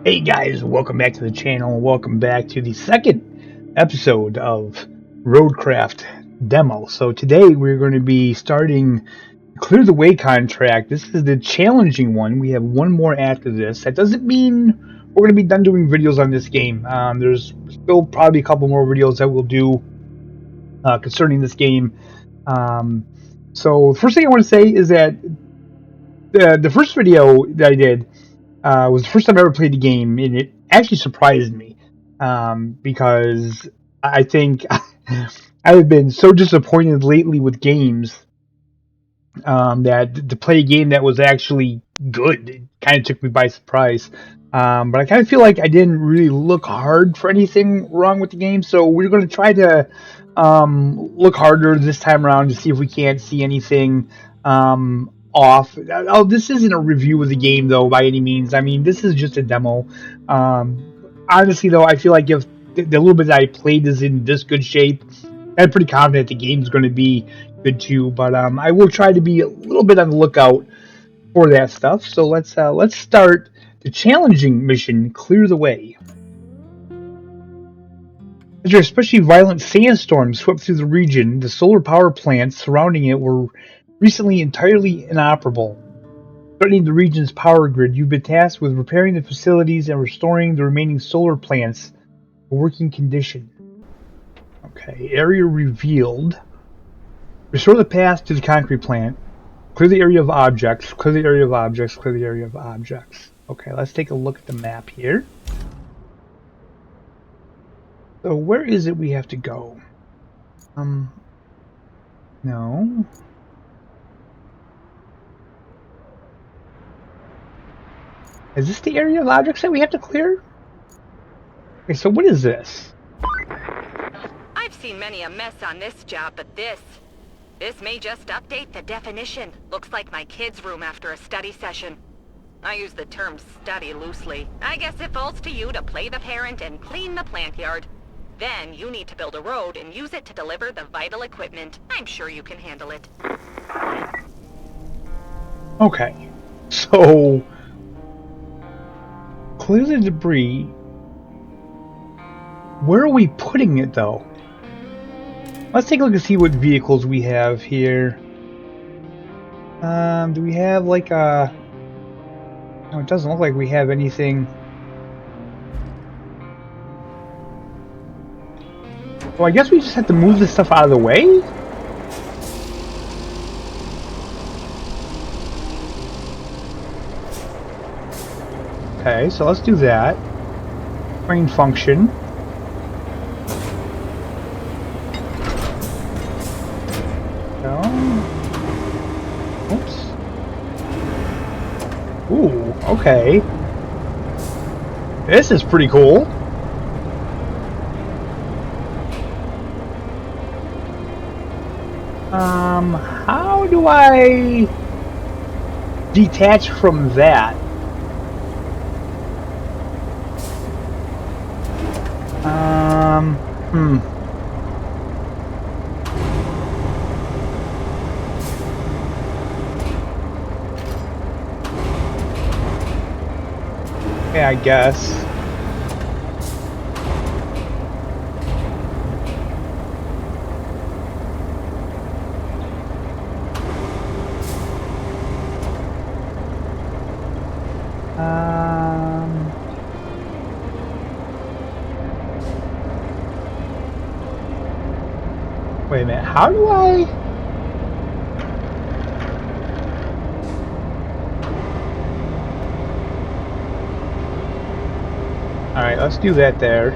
Hey guys, welcome back to the channel. Welcome back to the second episode of RoadCraft demo. So today we're going to be starting Clear the Way contract. This is the challenging one. We have one more after this. That doesn't mean we're going to be done doing videos on this game. There's still probably a couple more videos that we'll do concerning this game. So the first thing I want to say is that the first video that I did was the first time I ever played the game, and it actually surprised me because I think I've been so disappointed lately with games that to play a game that was actually good, it kind of took me by surprise. But I kind of feel like I didn't really look hard for anything wrong with the game, so we're going to try to look harder this time around to see if we can't see anything off. Oh, this isn't a review of the game though by any means. I mean, this is just a demo. Honestly though, I feel like if the little bit that I played is in this good shape, I'm pretty confident the game's going to be good too. But I will try to be a little bit on the lookout for that stuff. So let's start the challenging mission, Clear the Way. After especially violent sandstorms swept through the region, the solar power plants surrounding it were recently entirely inoperable. Threatening the region's power grid, you've been tasked with repairing the facilities and restoring the remaining solar plants to working condition. Okay, area revealed. Restore the path to the concrete plant. Clear the area of objects. Clear the area of objects. Clear the area of objects. Okay, let's take a look at the map here. So where is it we have to go? No. Is this the area of objects that we have to clear? Okay, so what is this? I've seen many a mess on this job, but this may just update the definition. Looks like my kid's room after a study session. I use the term study loosely. I guess it falls to you to play the parent and clean the plant yard. Then you need to build a road and use it to deliver the vital equipment. I'm sure you can handle it. Okay, so clear the debris. Where are we putting it though? Let's take a look and see what vehicles we have here. Do we have like a... No, it doesn't look like we have anything. Well, I guess we just have to move this stuff out of the way? Okay, so let's do that. Crane function. No. Oops. Ooh, okay. This is pretty cool. How do I detach from that? Yeah, I guess. Wait a minute, how do I... Alright, let's do that there.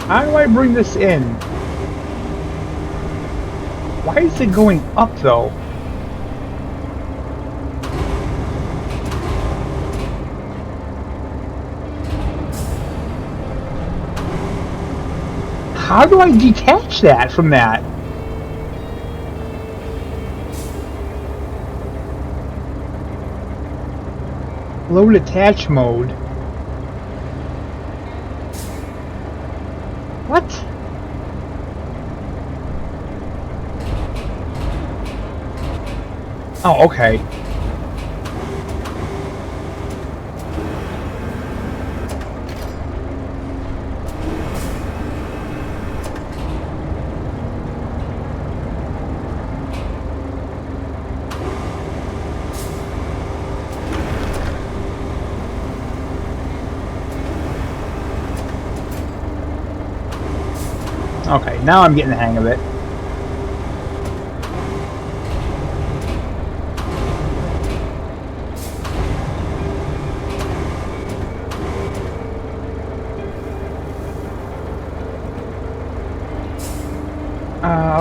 How do I bring this in? Why is it going up though? How do I detach that from that? Load attach mode. Oh, okay. Okay, now I'm getting the hang of it.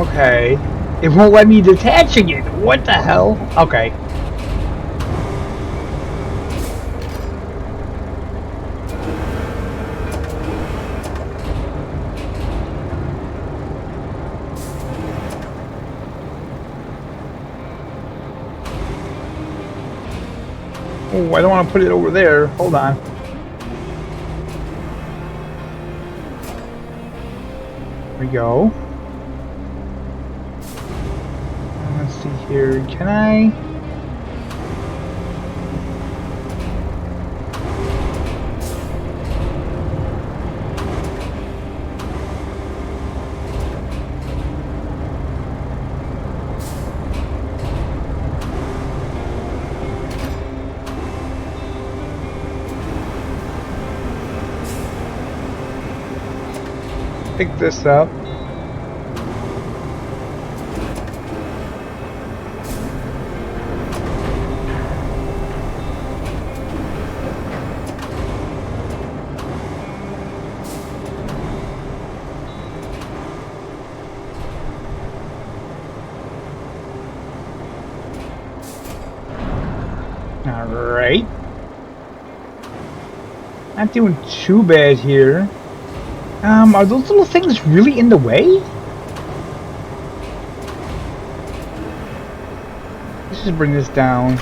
Okay. It won't let me detach again. What the hell? Okay. Oh, I don't want to put it over there. Hold on. There we go. Let's see here. Can I? Pick this up. Alright. Not doing too bad here. Are those little things really in the way? Let's just bring this down.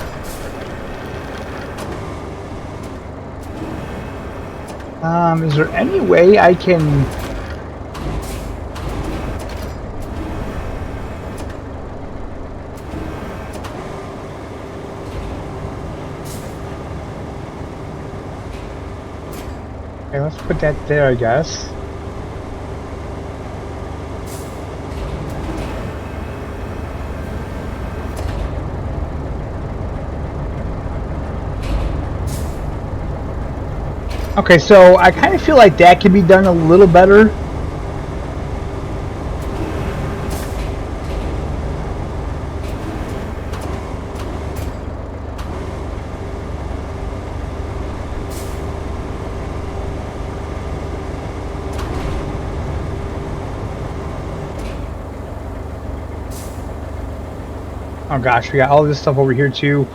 Is there any way I can... Okay, let's put that there, I guess. Okay, so I kind of feel like that could be done a little better. Oh gosh, we got all this stuff over here too.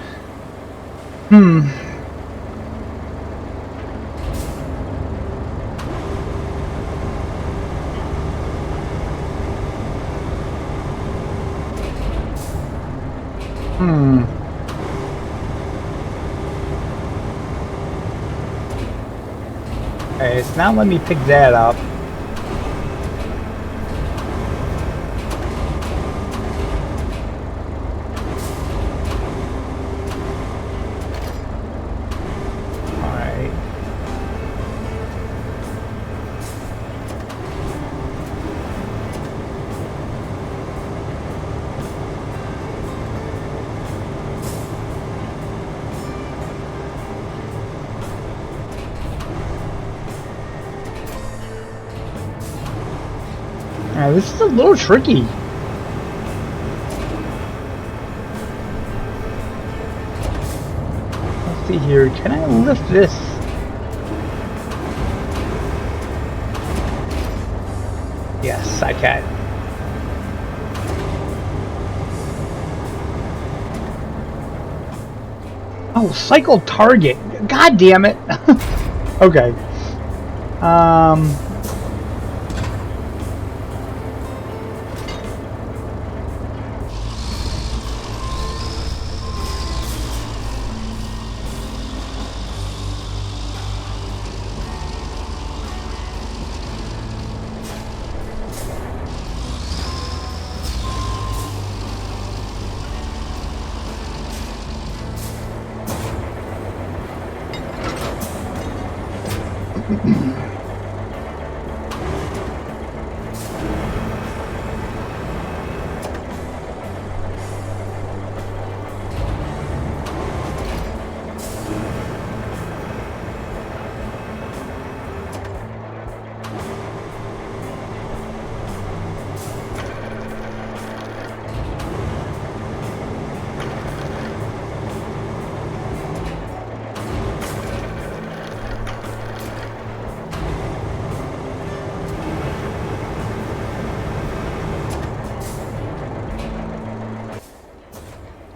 Okay, it's not letting me pick that up. Alright. This is a little tricky. Let's see here. Can I lift this? Yes, I can. Oh, cycle target. God damn it. Okay.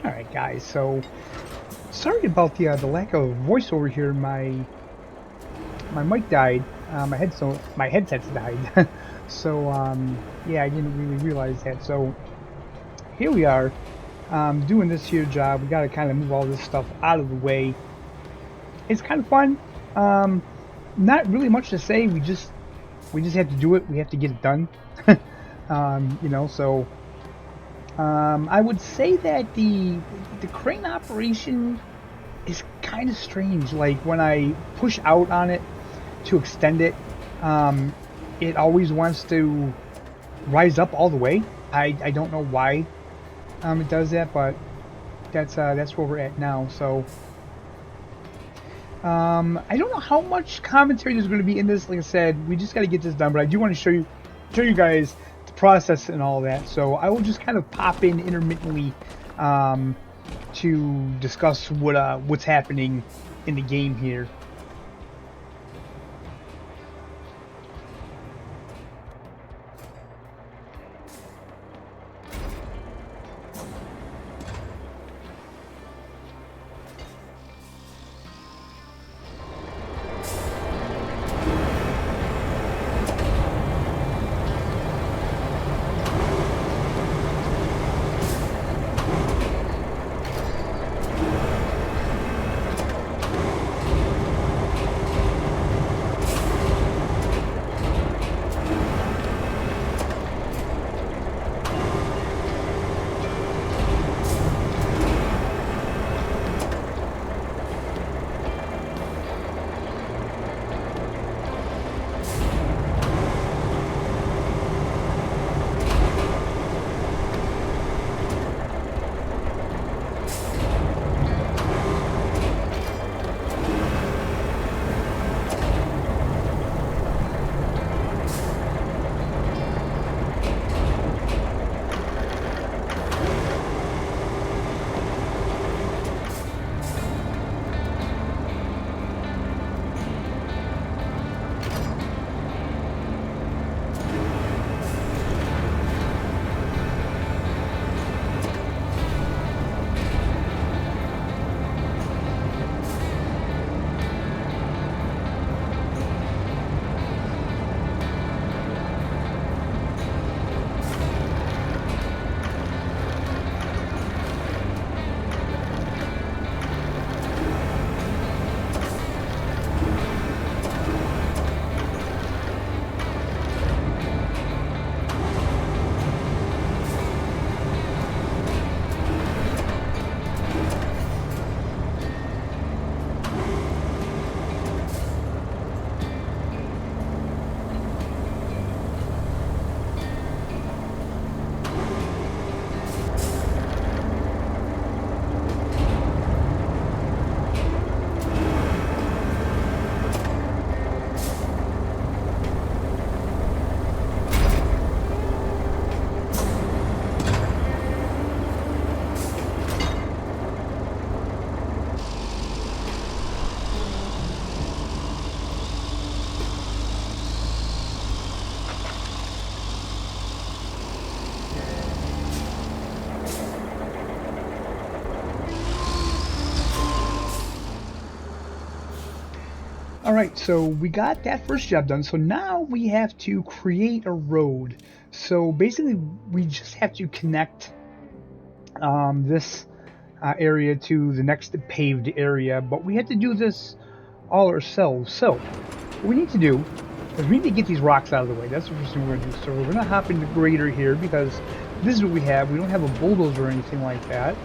Alright guys, so sorry about the lack of voiceover here. My mic died, my headset's died. So yeah, I didn't really realize that. So here we are, doing this here job. We got to kind of move all this stuff out of the way. It's kind of fun. Not really much to say. We just have to do it. We have to get it done. You know, so I would say that the crane operation is kind of strange. Like when I push out on it to extend it, it always wants to rise up all the way. I don't know why it does that, but that's where we're at now. So I don't know how much commentary there's going to be in this. Like I said, we just got to get this done, but I do want to show you guys the process and all that. So I will just kind of pop in intermittently to discuss what's happening in the game here. Alright, so we got that first job done, so now we have to create a road. So basically we just have to connect this area to the next paved area, but we have to do this all ourselves. So what we need to do is we need to get these rocks out of the way. That's the first thing we're going to do. So we're going to hop in the grader here because this is what we have. We don't have a bulldozer or anything like that.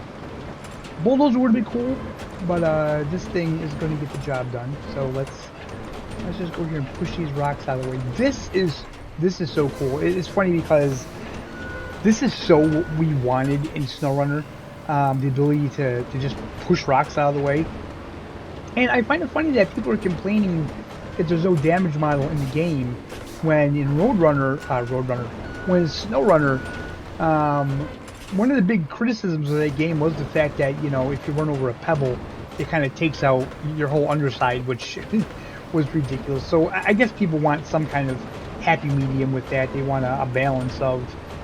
Bulldozer would be cool, but this thing is going to get the job done. So let's Let's just go here and push these rocks out of the way. This is so cool. It's funny because this is so what we wanted in SnowRunner, the ability to just push rocks out of the way. And I find it funny that people are complaining that there's no damage model in the game, when in when in SnowRunner, one of the big criticisms of that game was the fact that, you know, if you run over a pebble, it kind of takes out your whole underside, which was ridiculous. So I guess people want some kind of happy medium with that. They want a balance of,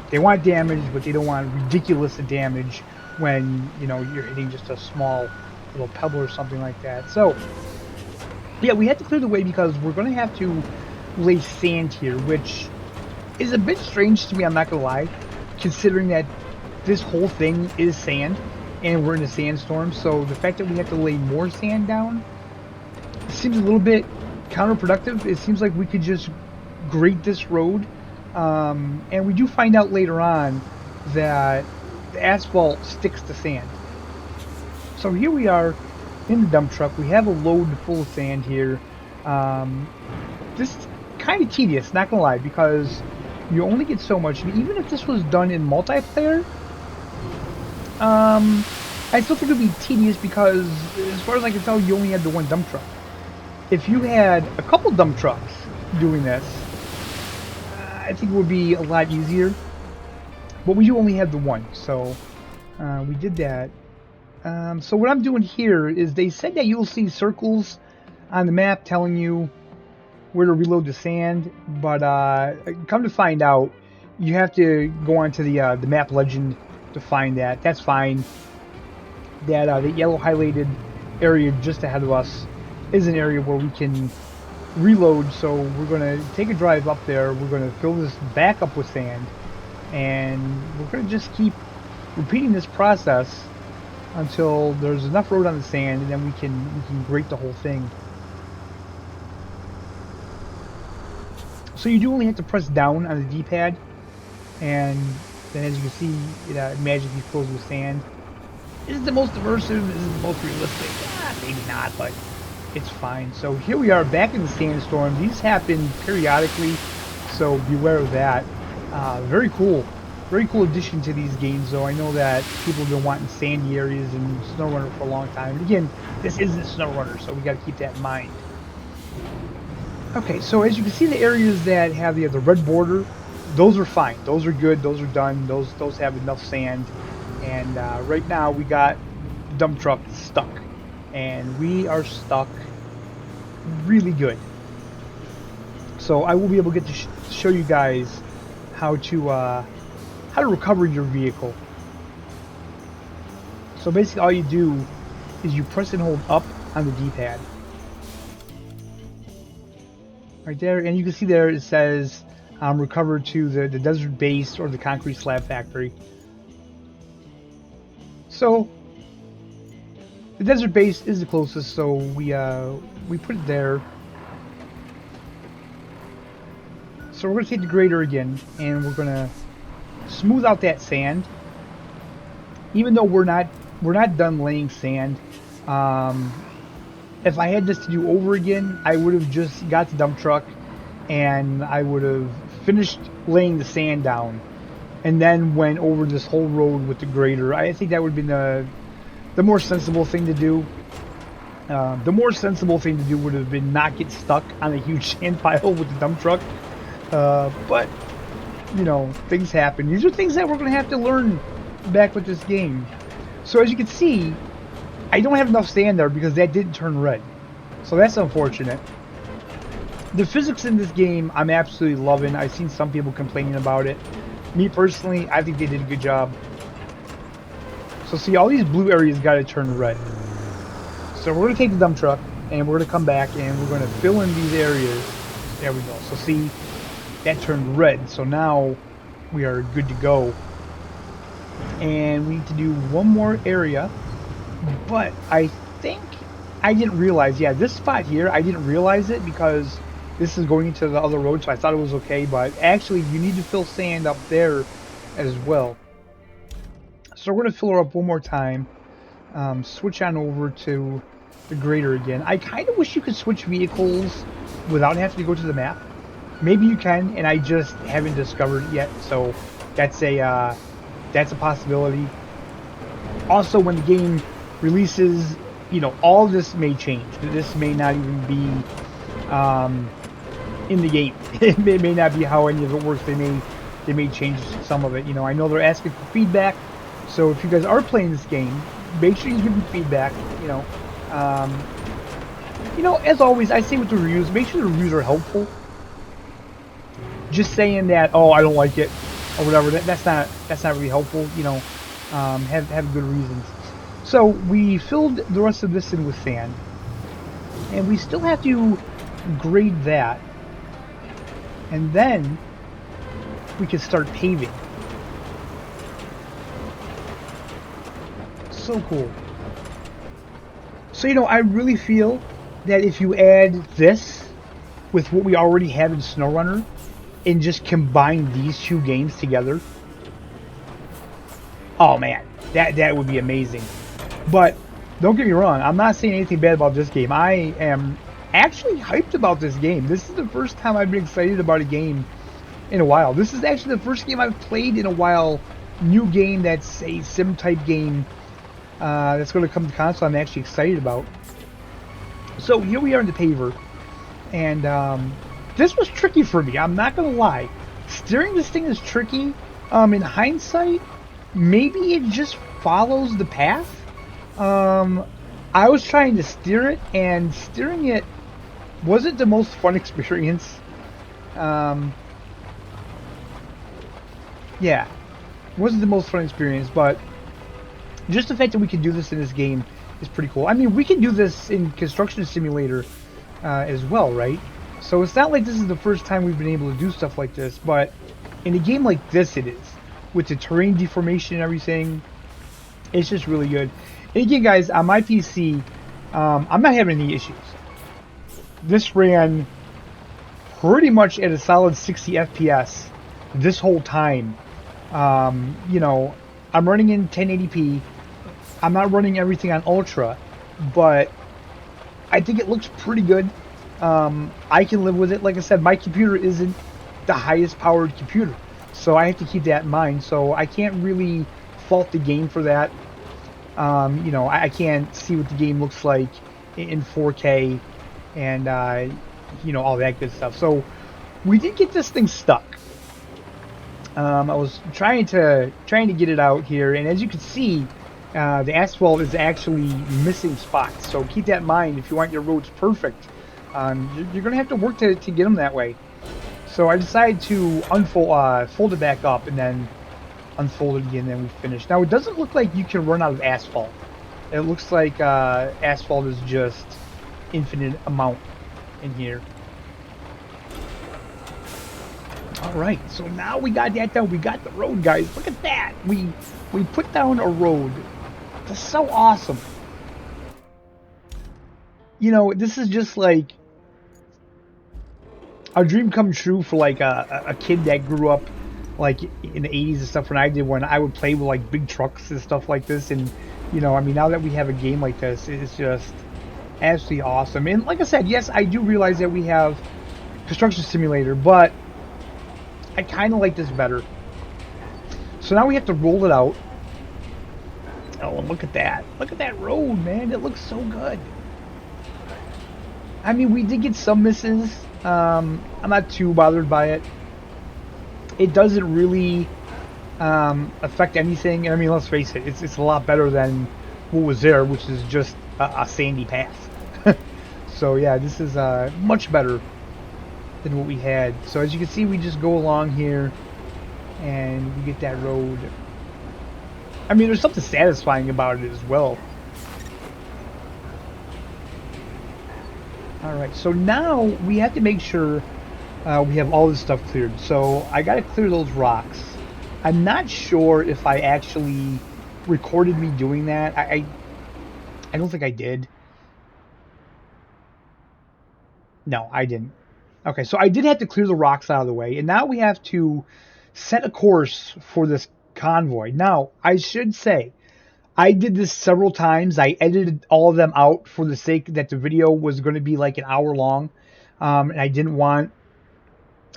they want damage, but they don't want ridiculous damage when, you know, you're hitting just a small little pebble or something like that. So yeah, we had to clear the way because we're going to have to lay sand here, which is a bit strange to me, I'm not going to lie, considering that this whole thing is sand and we're in a sandstorm. So the fact that we have to lay more sand down seems a little bit counterproductive. It seems like we could just grate this road, and we do find out later on that the asphalt sticks to sand. So here we are in the dump truck. We have a load full of sand here. This is kind of tedious, not gonna lie, because you only get so much. Even if this was done in multiplayer, I still think it would be tedious because, as far as I can tell, you only had the one dump truck. If you had a couple dump trucks doing this, I think it would be a lot easier. But we do only have the one, so we did that. So what I'm doing here is, they said that you'll see circles on the map telling you where to reload the sand, but come to find out, you have to go onto the map legend to find that. That's fine. That the yellow highlighted area just ahead of us is an area where we can reload. So we're going to take a drive up there. We're going to fill this back up with sand, and we're going to just keep repeating this process until there's enough road on the sand, and then we can grate the whole thing. So you do only have to press down on the D-pad, and then as you can see, it magically fills with sand. Is it the most immersive? Is it the most realistic? Maybe not, but it's fine. So here we are back in the sandstorm. These happen periodically, so beware of that. Very cool addition to these games, though. I know that people have been wanting sandy areas in SnowRunner for a long time. And again, this isn't SnowRunner, so we got to keep that in mind. Okay, so as you can see, the areas that have the red border, those are fine. Those are good. Those are done. Those have enough sand. And right now we got the dump truck stuck, and we are stuck really good. So I will be able to get to show you guys how to recover your vehicle. So basically, all you do is you press and hold up on the D-pad. Right there, and you can see there it says recover to the desert base or the concrete slab factory. So the desert base is the closest, so we put it there. So we're going to take the grader again, and we're going to smooth out that sand. Even though we're not done laying sand, if I had this to do over again, I would have just got the dump truck and I would have finished laying the sand down and then went over this whole road with the grader. I think that would have been the more sensible thing to do. The more sensible thing to do would have been not get stuck on a huge sand pile with the dump truck. But, you know, things happen. These are things that we're going to have to learn back with this game. So as you can see, I don't have enough sand there because that didn't turn red. So that's unfortunate. The physics in this game, I'm absolutely loving. I've seen some people complaining about it. Me personally, I think they did a good job. So see, all these blue areas got to turn red. So we're going to take the dump truck and we're going to come back and we're going to fill in these areas. There we go. So see, that turned red. So now we are good to go. And we need to do one more area. But I think I didn't realize, yeah, this spot here, I didn't realize it because this is going into the other road, so I thought it was okay, but actually you need to fill sand up there as well. So we're going to fill her up one more time, switch on over to the grader again. I kind of wish you could switch vehicles without having to go to the map. Maybe you can, and I just haven't discovered it yet. So that's a possibility. Also, when the game releases, all this may change. This may not even be in the game. It may not be how any of it works. They may change some of it. I know they're asking for feedback, so if you guys are playing this game, make sure you give them feedback. As always, I say with the reviews, make sure the reviews are helpful. Just saying that, oh, I don't like it, or whatever, that's not really helpful. Have good reasons. So we filled the rest of this in with sand, and we still have to grade that, and then we can start paving. So cool. So I really feel that if you add this with what we already have in SnowRunner and just combine these two games together, oh man, that would be amazing. But don't get me wrong, I'm not saying anything bad about this game. I am actually hyped about this game. This is the first time I've been excited about a game in a while. This is actually the first game I've played in a while. New game that's a sim type game that's going to come to console. I'm actually excited about. So here we are in the paver, and this was tricky for me. I'm not going to lie. Steering this thing is tricky. In hindsight, maybe it just follows the path. I was trying to steer it, and steering it wasn't the most fun experience. Yeah, wasn't the most fun experience, but just the fact that we can do this in this game is pretty cool. I mean, we can do this in Construction Simulator as well, right? So it's not like this is the first time we've been able to do stuff like this, but in a game like this it is. With the terrain deformation and everything, it's just really good. And again, guys, on my PC, I'm not having any issues. This ran pretty much at a solid 60 FPS this whole time. I'm running in 1080p. I'm not running everything on Ultra, but I think it looks pretty good. I can live with it. Like I said, my computer isn't the highest powered computer, so I have to keep that in mind. So I can't really fault the game for that. I can't see what the game looks like in 4K and all that good stuff. So we did get this thing stuck. I was trying to get it out here, and as you can see, the asphalt is actually missing spots. So keep that in mind if you want your roads perfect. You're gonna have to work to get them that way. So I decided to fold it back up and then unfold it again, and then we finished. Now it doesn't look like you can run out of asphalt. It looks like asphalt is just infinite amount in here. Alright, so now we got that done. We got the road, guys. Look at that. We put down a road. That's so awesome. This is just like a dream come true for like a kid that grew up like in the 80s and stuff, when I would play with like big trucks and stuff like this. And now that we have a game like this, it's just absolutely awesome. And like I said, yes, I do realize that we have Construction Simulator, but I kind of like this better. So now we have to roll it out. Oh, and look at that. Look at that road, man. It looks so good. I mean, we did get some misses. I'm not too bothered by it. It doesn't really affect anything. I mean, let's face it. It's a lot better than what was there, which is just a sandy path. So yeah, this is much better than what we had. So as you can see, we just go along here and we get that road. I mean, there's something satisfying about it as well. Alright, so now we have to make sure we have all this stuff cleared. So I gotta clear those rocks. I'm not sure if I actually recorded me doing that. I don't think I did. No, I didn't. Okay, so I did have to clear the rocks out of the way, and now we have to set a course for this convoy. Now, I should say, I did this several times. I edited all of them out for the sake that the video was going to be like an hour long. And I didn't want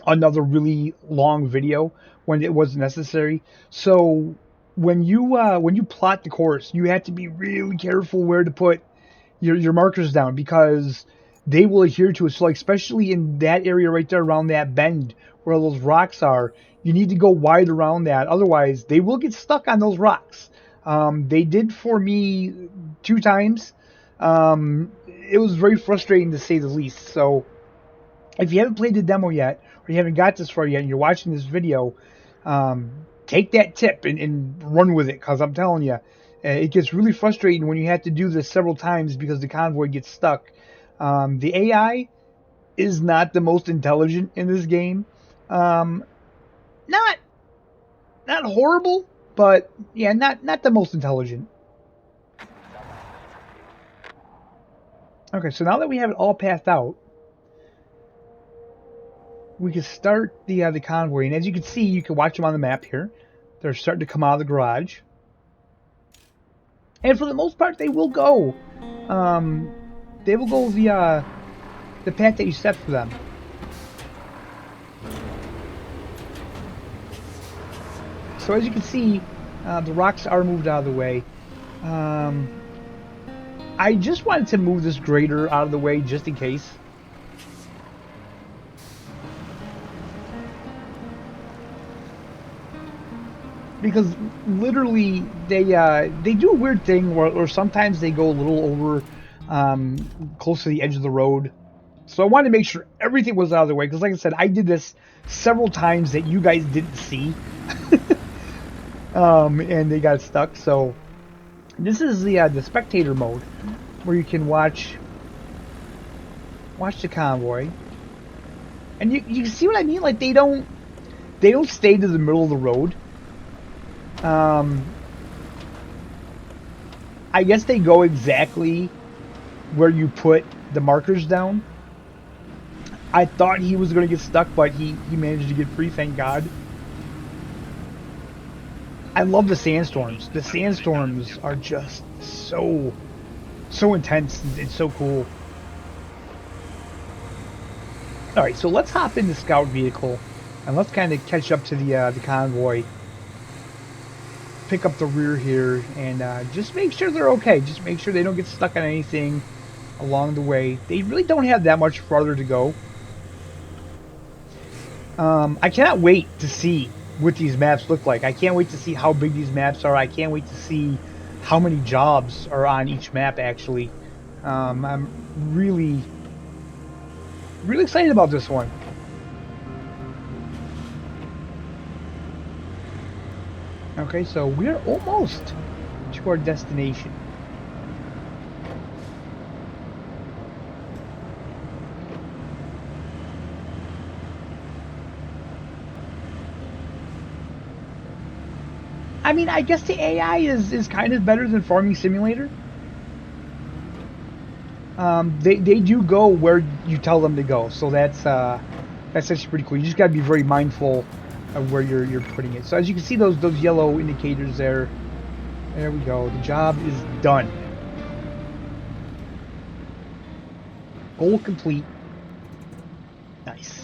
another really long video when it wasn't necessary. So when you plot the course, you have to be really careful where to put your markers down because they will adhere to it. So like especially in that area right there around that bend where those rocks are, you need to go wide around that. Otherwise, they will get stuck on those rocks. They did for me 2 times. It was very frustrating to say the least. So if you haven't played the demo yet, or you haven't got this far yet, and you're watching this video, take that tip and run with it. Because I'm telling you, it gets really frustrating when you have to do this several times because the convoy gets stuck. The AI is not the most intelligent in this game. Not horrible, but yeah, not the most intelligent. Okay, so now that we have it all pathed out, we can start the convoy, and as you can see, you can watch them on the map here. They're starting to come out of the garage, and for the most part, they will go. They will go the path that you set for them. So as you can see, the rocks are moved out of the way. I just wanted to move this grader out of the way just in case. Because literally they do a weird thing where sometimes they go a little over close to the edge of the road. So I wanted to make sure everything was out of the way because like I said, I did this several times that you guys didn't see. And they got stuck. So this is the spectator mode where you can watch the convoy. And you see what I mean? Like they don't stay to the middle of the road. I guess they go exactly where you put the markers down. I thought he was going to get stuck, but he managed to get free, thank God. I love the sandstorms. The sandstorms are just so intense and so cool. Alright, so let's hop in the scout vehicle and let's kind of catch up to the convoy. Pick up the rear here and just make sure they're okay. Just make sure they don't get stuck on anything along the way. They really don't have that much farther to go. I cannot wait to see what these maps look like. I can't wait to see how big these maps are. I can't wait to see how many jobs are on each map actually. I'm really excited about this one. Okay, so we're almost to our destination. I mean, I guess the AI is kind of better than Farming Simulator. They do go where you tell them to go, so that's actually pretty cool. You just got to be very mindful of where you're putting it. So as you can see, those yellow indicators there. There we go. The job is done. Goal complete. Nice.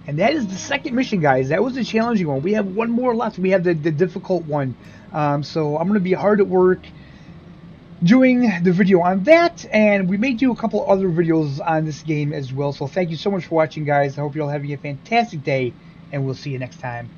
And that is the second mission, guys. That was the challenging one. We have one more left. We have the difficult one. So I'm going to be hard at work doing the video on that, and we may do a couple other videos on this game as well. So thank you so much for watching, guys. I hope you're all having a fantastic day, and we'll see you next time.